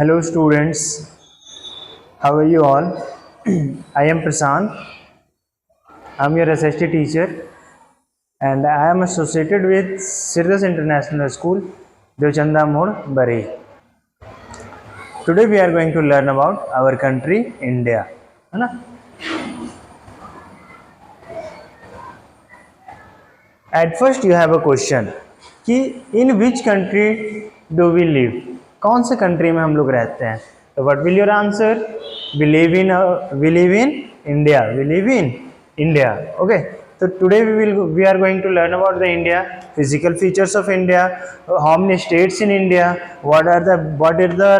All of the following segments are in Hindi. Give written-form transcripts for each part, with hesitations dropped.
Hello students, how are you all? I am Prasant. I am your SST teacher and I am associated with Sirdas International School, Devchanda Mode, Bari. Today we are going to learn about our country, India. है ना? At first you have a question कि in which country do we live? कौन से कंट्री में हम लोग रहते हैं? तो what will your answer? We live in India. We live in India. Okay. So today we are going to learn about the India, physical features of India, how many states in India, what are the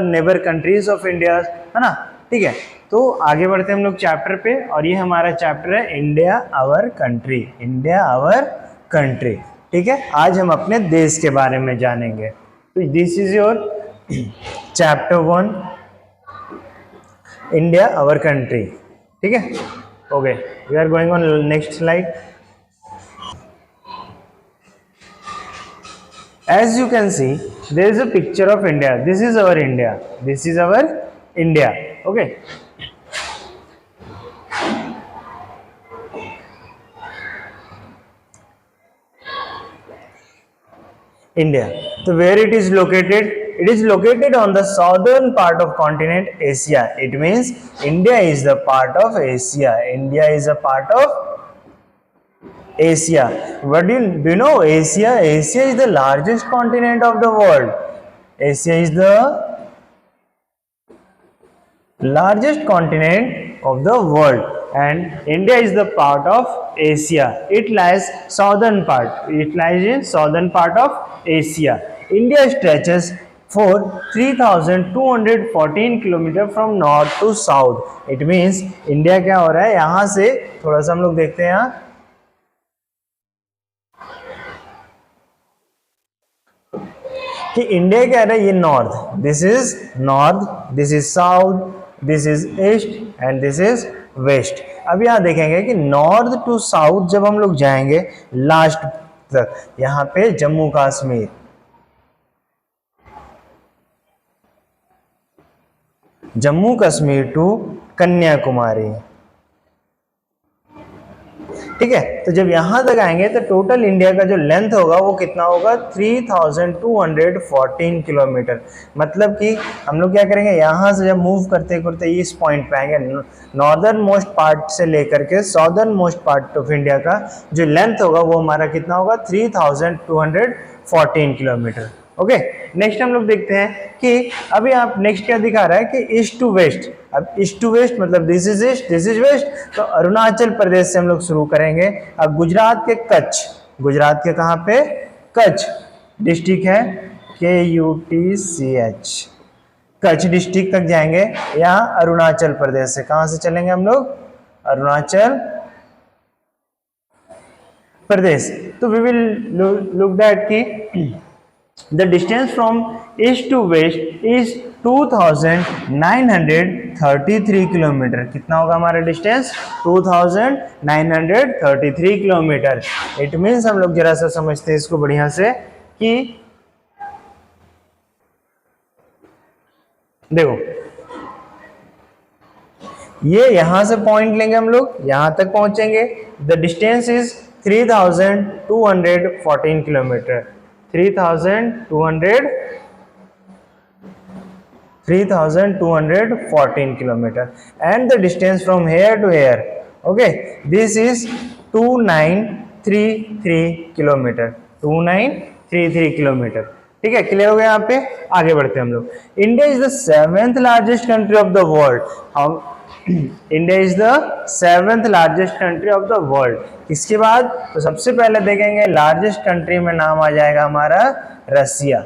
neighbor countries of India, है ना? ठीक है. तो आगे बढ़ते हैं हम लोग चैप्टर पे और ये हमारा चैप्टर है India our country. India our country. ठीक है. आज हम अपने देश के बारे में जानेंगे. तो this is your chapter 1 India our country. ठीक है. Okay, we are going on next slide. As you can see, there is a picture of India. This is our India. This is our India. Okay. India. So where it is located? It is located on the southern part of continent Asia. It means India is the part of Asia. India is a part of Asia. What do you know? Asia is the largest continent of the world. Asia is the largest continent of the world and India is the part of Asia. It lies southern part. It lies in southern part of Asia. India stretches for 3214 kilometre from north to south. It means India क्या हो रहा है, यहां से थोड़ा सा हम लोग देखते हैं यहाँ कि इंडिया क्या है, ये north, this is north, this is south, this is east and this is west. अब यहाँ देखेंगे कि नॉर्थ टू साउथ जब हम लोग जाएंगे लास्ट तक, यहाँ पे जम्मू कश्मीर, जम्मू कश्मीर टू कन्याकुमारी. ठीक है. तो जब यहां तक आएंगे तो टोटल इंडिया का जो लेंथ होगा वो कितना होगा, 3214 किलोमीटर. मतलब कि हम लोग क्या करेंगे, यहां से जब मूव करते करते इस पॉइंट पे आएंगे, नॉर्दर्न मोस्ट पार्ट से लेकर के southern most part of India का जो लेंथ होगा वो हमारा कितना होगा, 3214 किलोमीटर. ओके. नेक्स्ट हम लोग देखते हैं कि अभी आप नेक्स्ट क्या दिखा रहा है कि ईस्ट टू वेस्ट. अब ईस्ट टू वेस्ट मतलब this is east, this is west. तो अरुणाचल प्रदेश से हम लोग शुरू करेंगे. अब गुजरात के कच्छ, गुजरात के कहाँ पे, कच्छ डिस्ट्रिक्ट है, KUTCH, कच्छ डिस्ट्रिक्ट तक जाएंगे. यहाँ अरुणाचल प्रदेश से कहाँ से चलेंगे हम लोग, अरुणाचल प्रदेश. तो वी विल लुक दैट कि the distance from east to west is 2933 kilometre. कितना होगा हमारा डिस्टेंस, 2933 किलोमीटर. इट मीन्स हम लोग जरा सा समझते हैं इसको बढ़िया से कि देखो ये यहां से पॉइंट लेंगे हम लोग, यहां तक पहुंचेंगे. The distance is 3214 kilometre. 3214 kilometer and the distance from here to here, okay, this is 2933 kilometer. 2933 kilometer. ठीक है. क्लियर हो गया. यहाँ पे आगे बढ़ते हैं हम लोग. India is the 7th largest country of the world. India is the 7th largest country of the world. इसके बाद तो सबसे पहले देखेंगे लार्जेस्ट कंट्री में नाम आ जाएगा हमारा Russia.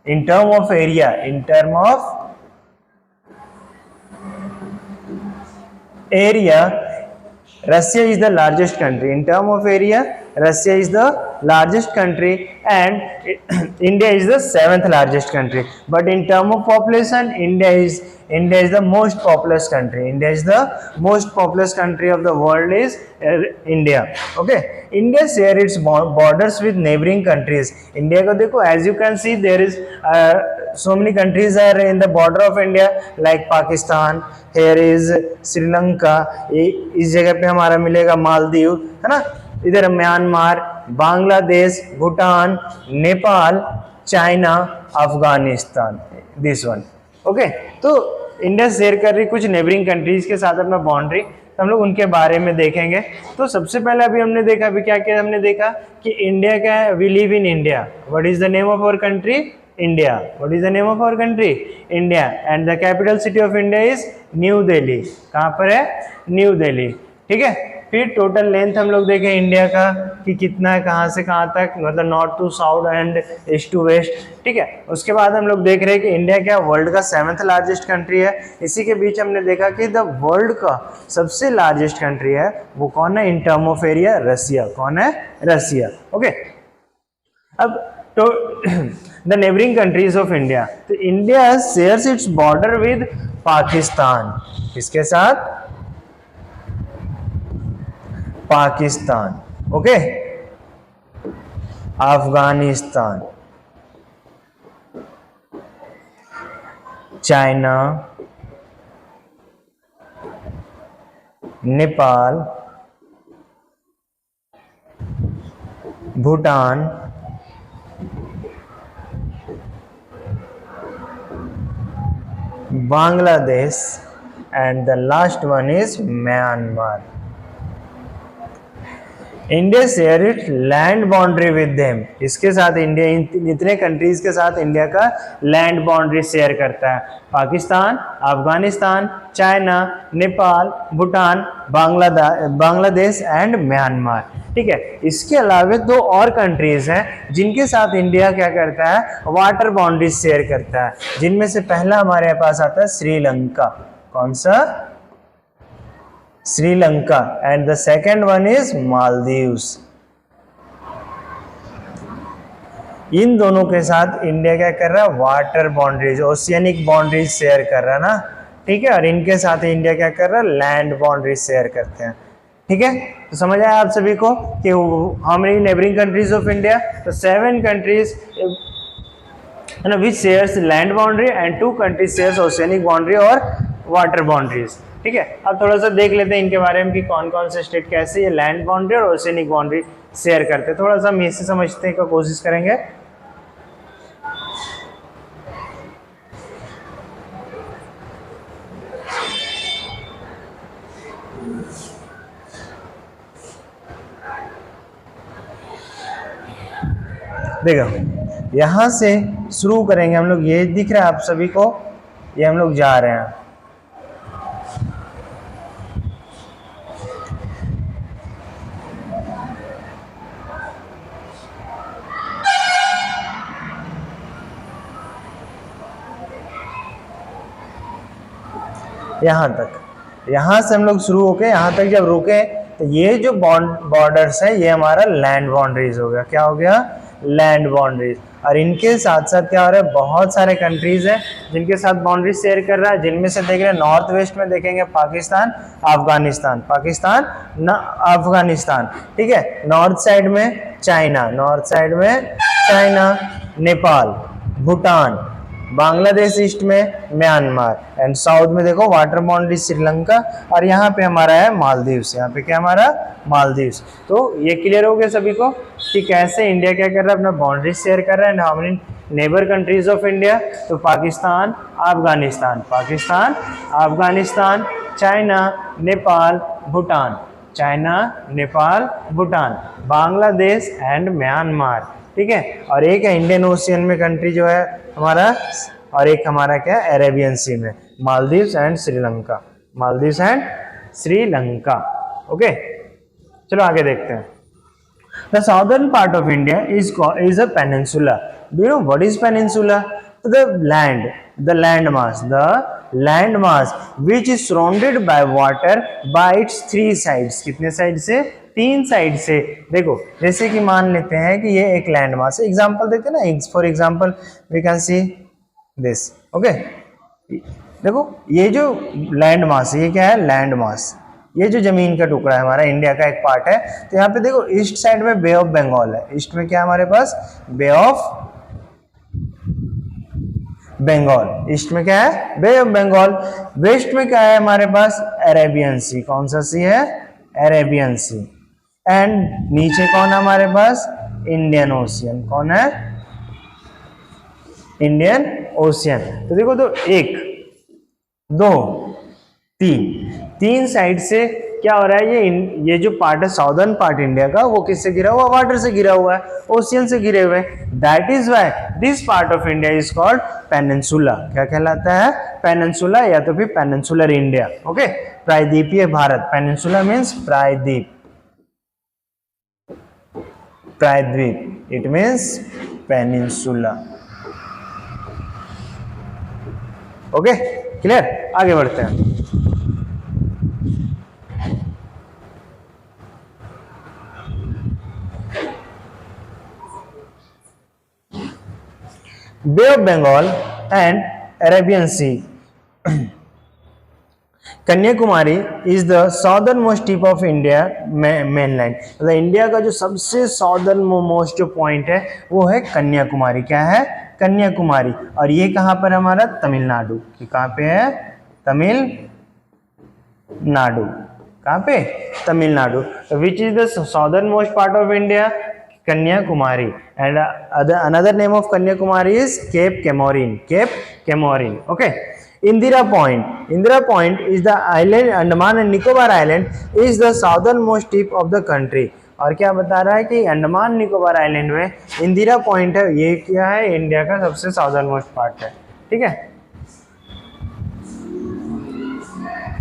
In term of area, in term of area Russia is the largest country. In term of area, Russia is the largest country and India is the 7th largest country. But in term of population, India is the most populous country. India is the most populous country of the world is India. Okay. India share its borders with neighboring countries. India को देखो, as you can see there is so many countries are in the border of India like Pakistan, here is Sri Lanka, इस जगह पे हमारा मिलेगा मालदीव, है ना, इधर Myanmar, Bangladesh, Bhutan, Nepal, China, Afghanistan, this one. Okay, तो इंडिया शेयर कर रही कुछ नेबरिंग कंट्रीज के साथ अपना बाउंड्री, तो हम लोग उनके बारे में देखेंगे। तो सबसे पहले अभी हमने देखा, अभी क्या क्या हमने देखा कि इंडिया क्या है, we live in India. What is the name of our country? India. What is the name of our country? India. And the capital city of India is New Delhi. कहाँ पर है? न्यू दिल्ली। ठीक है। फिर टोटल लेंथ हम लोग देखें इंडिया का कि कितना है, कहाँ से कहाँ तक, मतलब north to south and east to west. ठीक है। उसके बाद हम लोग देख रहे हैं कि इंडिया क्या वर्ल्ड का 7th लार्जेस्ट कंट्री है। इसी के बीच हमने देखा कि द वर्ल्ड का सबसे लार्जेस्ट कंट्री है वो कौन है in term of area? Russia. कौन है? रसिया। ओके, अब तो the neighbouring countries of India, तो India shares its border with Pakistan. किसके साथ? Pakistan. Okay, Afghanistan, China, Nepal, Bhutan, Bangladesh and the last one is Myanmar. India share it land boundary with them. इसके साथ इंडिया इतने कंट्रीज के साथ इंडिया का लैंड बाउंड्री शेयर करता है। Pakistan, Afghanistan, China, Nepal, Bhutan, Bangladesh and Myanmar. ठीक है। इसके अलावा 2 और कंट्रीज हैं जिनके साथ इंडिया क्या करता है? वाटर बाउंड्री शेयर करता है, जिनमें से पहला हमारे पास आता है श्रीलंका। कौन सा? Sri Lanka. And the second one is Maldives. इन दोनों के साथ इंडिया क्या कर रहा है? Water boundaries, oceanic boundaries share कर रहा है ना। ठीक है। और इनके साथ इंडिया क्या कर रहा है? लैंड बाउंड्रीज शेयर करते हैं। ठीक है। तो समझ आया आप सभी को कि how many neighbouring countries of India? तो 7 कंट्रीज है ना which shares land boundary and 2 countries shares oceanic boundary और वाटर बाउंड्रीज। ठीक है। अब थोड़ा सा देख लेते हैं इनके बारे में कि कौन कौन से स्टेट कैसे ये लैंड बाउंड्री और ओशियनिक बाउंड्री शेयर करते हैं। थोड़ा सा हम इससे समझने का कोशिश करेंगे। देखो, यहां से शुरू करेंगे हम लोग। ये दिख रहा है आप सभी को, ये हम लोग जा रहे हैं। यहाँ तक, यहाँ से हम लोग शुरू होके यहाँ तक जब रुके तो ये जो बॉर्डर्स है ये हमारा लैंड बाउंड्रीज हो गया। क्या हो गया? Land boundaries. और इनके साथ साथ क्या हो रहा है? बहुत सारे कंट्रीज हैं जिनके साथ बाउंड्री शेयर कर रहा है, जिनमें से देख रहे हैं नॉर्थ वेस्ट में देखेंगे पाकिस्तान, अफगानिस्तान, पाकिस्तान न अफगानिस्तान। ठीक है। नॉर्थ साइड में चाइना, नॉर्थ साइड में चाइना, नेपाल, भूटान, बांग्लादेश ईस्ट में म्यांमार एंड साउथ में देखो वाटर बाउंड्री श्रीलंका, और यहाँ पे हमारा है मालदीव्स। यहाँ पे क्या हमारा? मालदीव्स। तो ये क्लियर हो गया सभी को कि कैसे इंडिया क्या कर रहा है? अपना बाउंड्री शेयर कर रहा है। How many neighbour countries of India? तो Pakistan, Afghanistan, Pakistan, Afghanistan, China, Nepal, Bhutan, China, Nepal, Bhutan, Bangladesh and Myanmar. ठीक है। और एक है इंडियन ओशियन में कंट्री जो है हमारा, और एक हमारा क्या है? अरेबियन सी में, Maldives and Sri Lanka, Maldives and Sri Lanka. Okay, चलो आगे देखते हैं। The southern part of India is a peninsula. Do you know what is peninsula? The land mass which is surrounded by water bye it's 3 sides. कितने साइड से? 3 साइड से। देखो, जैसे कि मान लेते हैं कि ये एक लैंड मास है। एग्जांपल देखते हैं ना, for example we can see this. Okay, देखो ये जो लैंड मास है, ये क्या है? Land mass. ये जो जमीन का टुकड़ा है हमारा, इंडिया का एक पार्ट है। तो यहाँ पे देखो ईस्ट साइड में बे ऑफ बंगाल है। ईस्ट में क्या हमारे पास? बे ऑफ बंगाल। ईस्ट में क्या है? बे ऑफ बंगाल। वेस्ट में क्या है हमारे पास? अरेबियन सी। कौन सा सी है? Arabian C. एंड नीचे कौन है हमारे पास? Indian ocean. कौन है? Indian ocean. तो देखो, तो एक, दो, तीन साइड से क्या हो रहा है? ये जो पार्ट है साउदर्न पार्ट इंडिया का, वो किससे घिरा हुआ? वाटर से घिरा हुआ है, ओशियन से घिरे हुए। That is why this part of India is called peninsula. क्या कहलाता है? पेनिनसुला, या तो फिर पेनिनसुलर इंडिया। ओके, प्रायद्वीपीय भारत। पेनिनसुला मीन्स प्रायद्वीप, प्रायद्वीप, it means peninsula. Okay, clear? आगे बढ़ते हैं। Bay of Bengal and Arabian Sea. Kanyakumari is the southern most tip of India mainland. मतलब इंडिया का जो सबसे साउदर्न मोस्ट जो पॉइंट है वो है कन्याकुमारी। क्या है? कन्याकुमारी। और ये कहाँ पर हमारा? तमिलनाडु। कहाँ पे है? तमिलनाडु। कहाँ पे? Tamil Nadu. Which is the southern most part of India? Kanyakumari. And another name of Kanyakumari is Cape Comorin. Cape Comorin. Okay. Indira Point. Indira Point is the island, Andaman and Nicobar Island is the southernmost tip of the country. और क्या बता रहा है कि अंडमान निकोबार आइलैंड में इंदिरा पॉइंट है। ये क्या है? इंडिया का सबसे साउदर्न मोस्ट पार्ट है। ठीक है,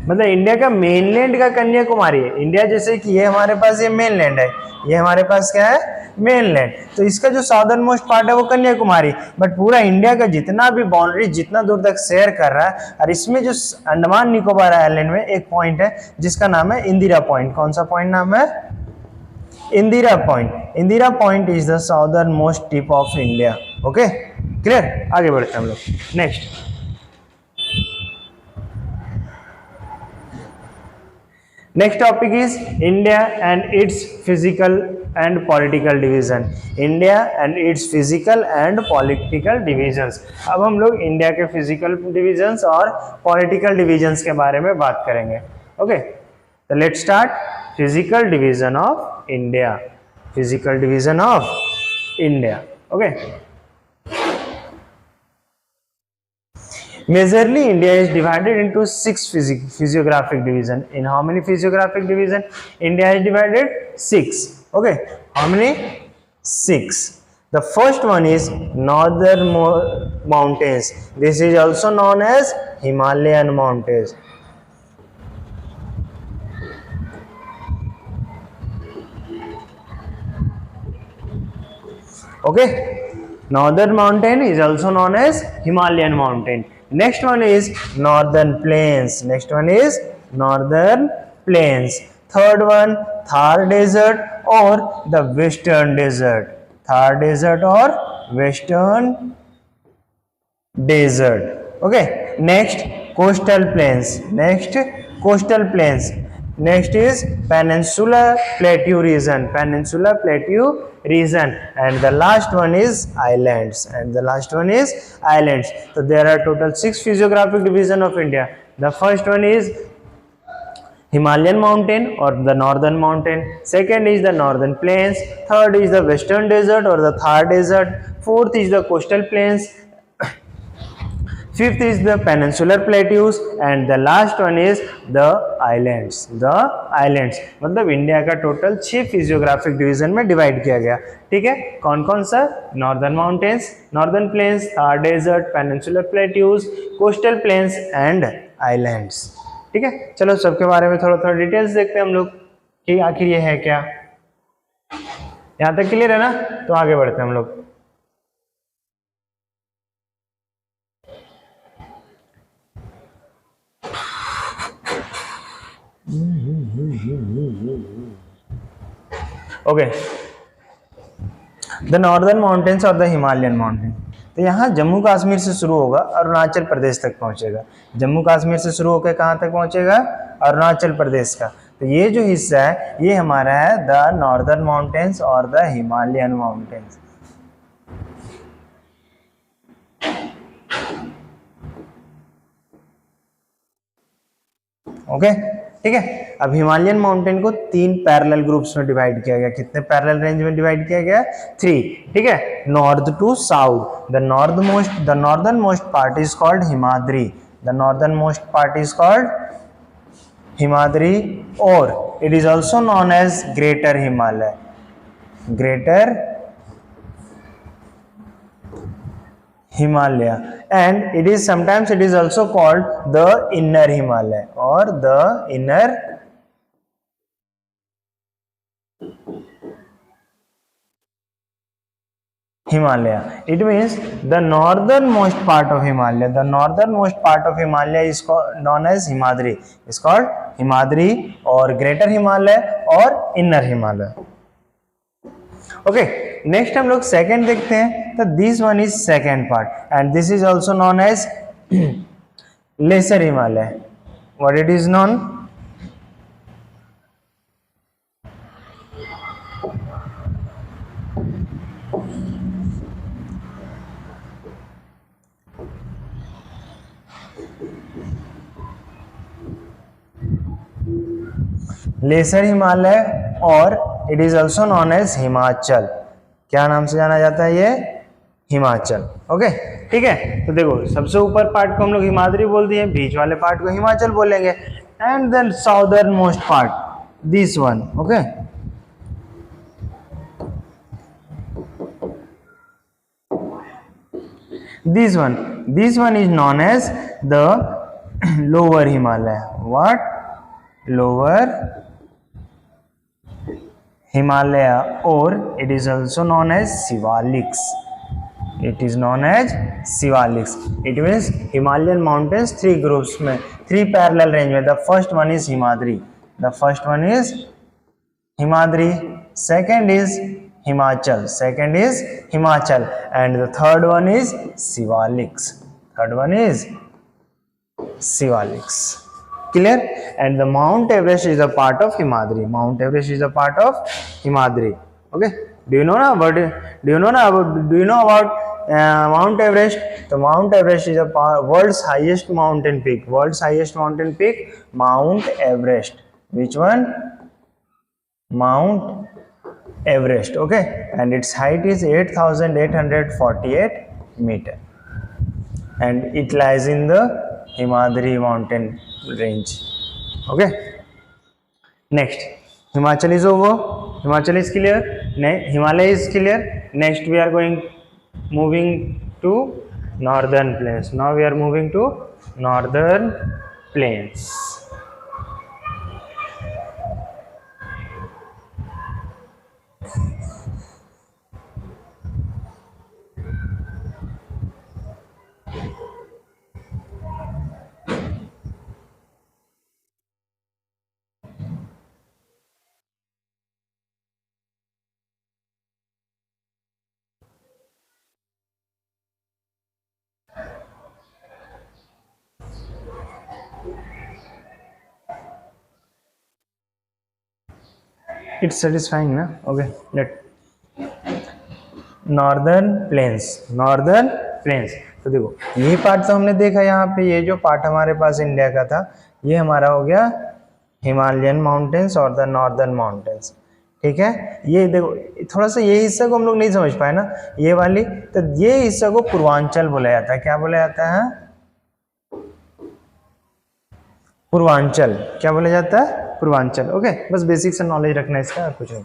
मतलब इंडिया का मेनलैंड का कन्याकुमारी है। इंडिया जैसे कि ये हमारे पास ये मेनलैंड है, ये हमारे पास क्या है? मेनलैंड। तो इसका जो साउदर्न मोस्ट पार्ट है वो कन्याकुमारी। बट पूरा इंडिया का जितना भी बाउंड्री जितना दूर तक शेयर कर रहा है, और इसमें जो अंडमान निकोबार आइलैंड में एक पॉइंट है जिसका नाम है इंदिरा पॉइंट। कौन सा पॉइंट नाम है? Indira point. Indira point is the southern most tip of India. Okay, clear? आगे बढ़ते हैं हम लोग। Next, next topic is India and its physical and political division. India and its physical and political divisions. अब हम लोग इंडिया के physical divisions और political divisions के बारे में बात करेंगे। ओके, तो let's start physical division of India. Physical division of India. Okay. Majorly, India is divided into 6 physiographic division. In how many physiographic division? India is divided 6. Okay, how many? 6. The first one is northern mountains. This is also known as Himalayan mountains. Okay, northern mountain is also known as Himalayan mountain. Next one is northern plains. Next one is northern plains. Third one, Thar desert or the western desert. Thar desert or western desert. Okay, next coastal plains. Next coastal plains. Next is Peninsula Plateau region. Peninsula Plateau region. And the last one is islands. And the last one is islands. So there are total 6 physiographic division of India. The first one is Himalayan mountain or the northern mountain. Second is the northern plains. Third is the western desert or the Thar desert. Fourth is the coastal plains. Fifth is the peninsular plateaus and the last one is the islands. The islands मतलब इंडिया का टोटल 6 फिजियोग्राफिक डिवीजन में डिवाइड किया गया। ठीक है, कौन कौन सा? Northern mountains, northern plains, Thar desert, peninsular plateaus, coastal plains and islands. ठीक है, चलो सबके बारे में थोड़ा थोड़ा डिटेल्स देखते हैं हम लोग कि आखिर ये है क्या। यहाँ तक क्लियर है ना? तो आगे बढ़ते हैं हम लोग। ओके, द नॉर्दर्न माउंटेन्स और द हिमालयन माउंटेन। तो यहाँ जम्मू कश्मीर से शुरू होगा, अरुणाचल प्रदेश तक पहुंचेगा। जम्मू कश्मीर से शुरू होकर कहाँ तक पहुंचेगा? अरुणाचल प्रदेश का। तो ये जो हिस्सा है ये हमारा है द नॉर्दर्न माउंटेन्स और द हिमालयन माउंटेन्स। ओके, ठीक है। अब हिमालयन माउंटेन को 3 पैरेलल ग्रुप्स में डिवाइड किया गया। कितने पैरेलल रेंज में डिवाइड किया गया? 3, ठीक है। North to south, the northern most part is called Himadri, the northern most part is called Himadri, और it is also known as greater Himalaya, greater Himalaya, and it is sometimes it is also called the inner Himalaya or the inner Himalaya. It means the northernmost part of Himalaya. The northernmost part of Himalaya is called, known as Himadri. Is called Himadri or Greater Himalaya or Inner Himalaya. Okay, next हम लोग सेकेंड देखते हैं। तो this one is second part and this is also known as lesser Himalaya. What it is known? Lesser Himalaya और it is also known as Himachal. क्या नाम से जाना जाता है ये? हिमाचल। ओके, ठीक है। तो देखो, सबसे ऊपर पार्ट को हम लोग हिमाद्री बोल दिए, बीच वाले पार्ट को हिमाचल बोलेंगे, and then southern most part this one. Okay, this one is known as the lower Himalaya. What? Lower Himalaya, or it is also known as Sivaliks. It is known as Sivaliks. It means Himalayan mountains 3 groups में, 3 parallel range में. The first one is Himadri. The first one is Himadri. Second is Himachal. Second is Himachal, and the third one is Sivaliks. Third one is Sivaliks. Clear? And the Mount Everest is a part of Himadri. Mount Everest is a part of Himadri. Okay, do you know about Mount Everest? The Mount Everest is a world's highest mountain peak. World's highest mountain peak, Mount Everest. Which one? Mount Everest. Okay, and its height is 8,848 meter, and it lies in the Himadri mountain range. Okay, next Himachal is over. Himachal is clear. Himalaya is clear. Next we are moving to northern plains. Now we are moving to northern plains. It's satisfying ना? Okay, let northern plains. Northern plains, तो देखो ये पार्ट तो हमने देखा यहाँ पे, ये जो पार्ट हमारे पास इंडिया का था ये हमारा हो गया हिमालयन माउंटेन्स और द नॉर्दर्न माउंटेन्स। ठीक है, ये देखो थोड़ा सा ये हिस्सा को हम लोग नहीं समझ पाए ना, ये वाली, तो ये हिस्सा को पूर्वांचल बोला जाता है। क्या बोला जाता है? पूर्वांचल। क्या बोला जाता है? पूर्वांचल। ओके, बस बेसिक से नॉलेज रखना इसका, और कुछ नहीं।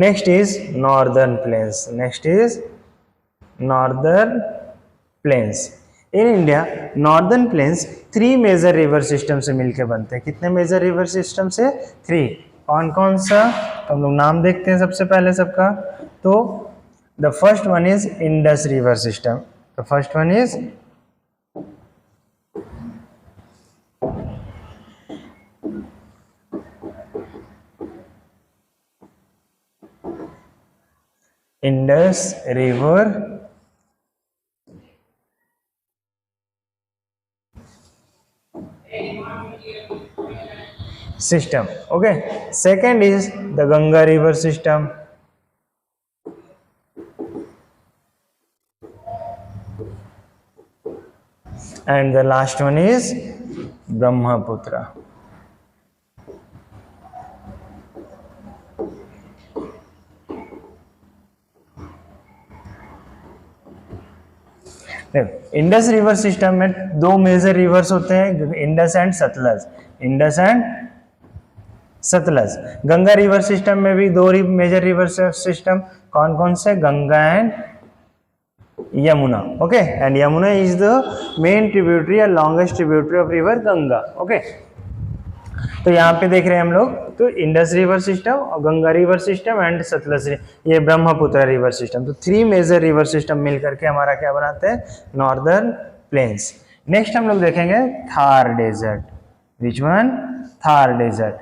Next is northern plains. Next is northern plains. In India, northern plains 3 major river system से मिलके बनते हैं। कितने मेजर रिवर सिस्टम से? 3। कौन कौन सा? तो हम लोग नाम देखते हैं सबसे पहले सबका। तो the first one is Indus river system. The first one is Indus River system. Okay, second is the Ganga river system, and the last one is Brahmaputra. Indus river system में दो मेजर रिवर्स होते हैं, Indus and Sutlej, Indus and Sutlej. Ganga river system में भी दो मेजर रिवर सिस्टम, कौन कौन से, Ganga and Yamuna. Okay, and Yamuna is the main tributary या longest tributary of river Ganga. Okay, तो यहाँ पे देख रहे हैं हम लोग, तो इंडस रिवर सिस्टम और Ganga river system and Sutlej, ये ब्रह्मपुत्र रिवर सिस्टम। तो थ्री मेजर रिवर सिस्टम मिलकर के हमारा क्या बनाते हैं, नॉर्दर्न प्लेन्स। नेक्स्ट हम लोग देखेंगे Thar desert. Which one, Thar desert.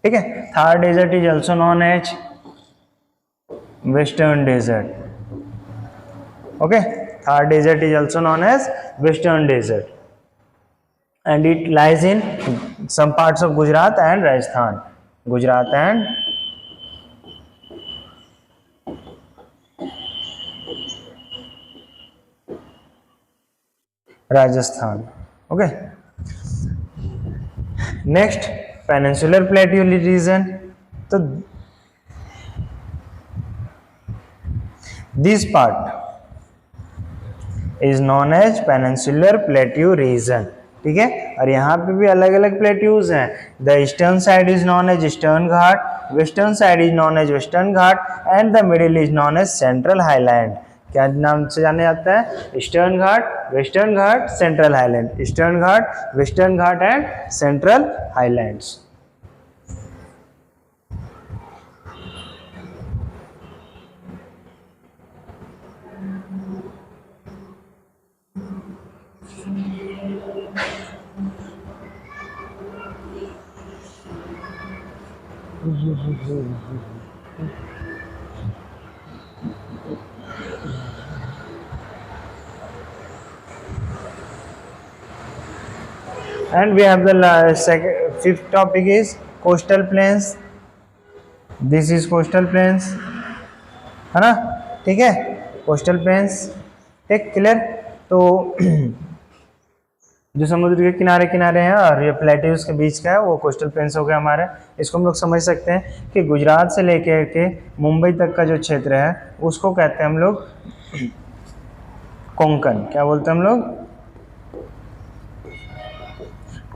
ठीक है, Thar desert is also known as western desert. Okay, Thar desert is also known as western desert, and it lies in some parts of Gujarat and Rajasthan. Gujarat and Rajasthan. Okay. Next, peninsular plateau region. So this part is known as peninsular plateau region. ठीक है, और यहाँ पे भी अलग अलग प्लेट्यूज हैं। The eastern side is known as Eastern Ghat, western side is known as Western Ghat, and the middle is known as central highland. क्या नाम से जाने जाता है, Eastern Ghat, Western Ghat, central highland, Eastern Ghat, Western Ghat and central highlands. And we have the fifth topic is coastal plains. This is coastal plains, है ना, ठीक है, coastal plains। ठीक, क्लियर। तो जो समुद्र के किनारे किनारे हैं और ये प्लेट्यूज के बीच का है वो कोस्टल प्लेन्स हो गया हमारे। इसको हम लोग समझ सकते हैं कि गुजरात से लेकर के मुंबई तक का जो क्षेत्र है उसको कहते हैं हम लोग कोंकण। क्या बोलते हैं हम लोग,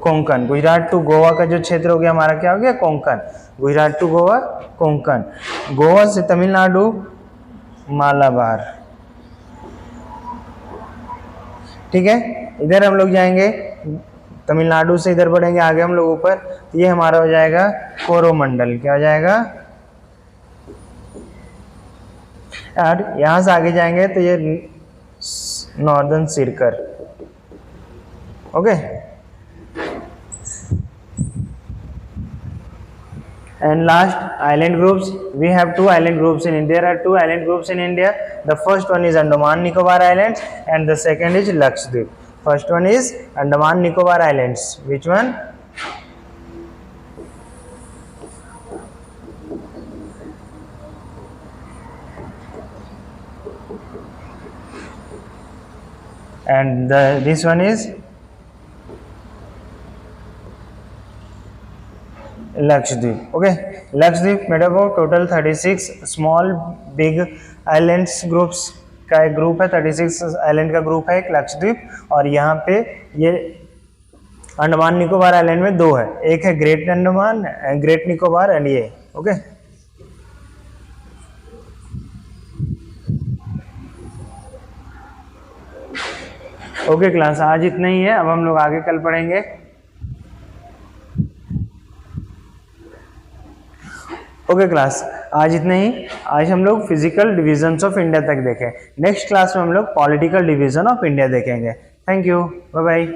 कोंकण। गुजरात टू गोवा का जो क्षेत्र हो गया हमारा क्या हो गया, कोंकण। गुजरात टू गोवा कोंकण, गोवा से तमिलनाडु मालाबार। ठीक है, इधर हम लोग जाएंगे, तमिलनाडु से इधर बढ़ेंगे आगे हम लोग ऊपर, तो ये हमारा हो जाएगा कोरोमंडल। क्या हो जाएगा, और यहां से आगे जाएंगे तो ये northern Sirkar. Okay, and last, island groups. We have two island groups in India. There are two island groups in India. The first one is Andaman Nicobar Islands and the second is Lakshadweep. First one is Andaman Nicobar Islands. Which one? And this one is Lakshadweep. Okay, Lakshadweep made up of total 36 small big islands groups का एक ग्रुप है, 36 आइलैंड का ग्रुप है एक लक्षद्वीप। और यहाँ पे ये अंडमान निकोबार आइलैंड में दो है, एक है great Andaman, great Nicobar and ये। ओके, ओके क्लास, आज इतना ही है। अब हम लोग आगे कल पढ़ेंगे। ओके क्लास, आज इतना ही। आज हम लोग फिजिकल डिविजन्स ऑफ इंडिया तक देखें। नेक्स्ट क्लास में हम लोग पॉलिटिकल डिवीजन ऑफ इंडिया देखेंगे। Thank you, bye bye.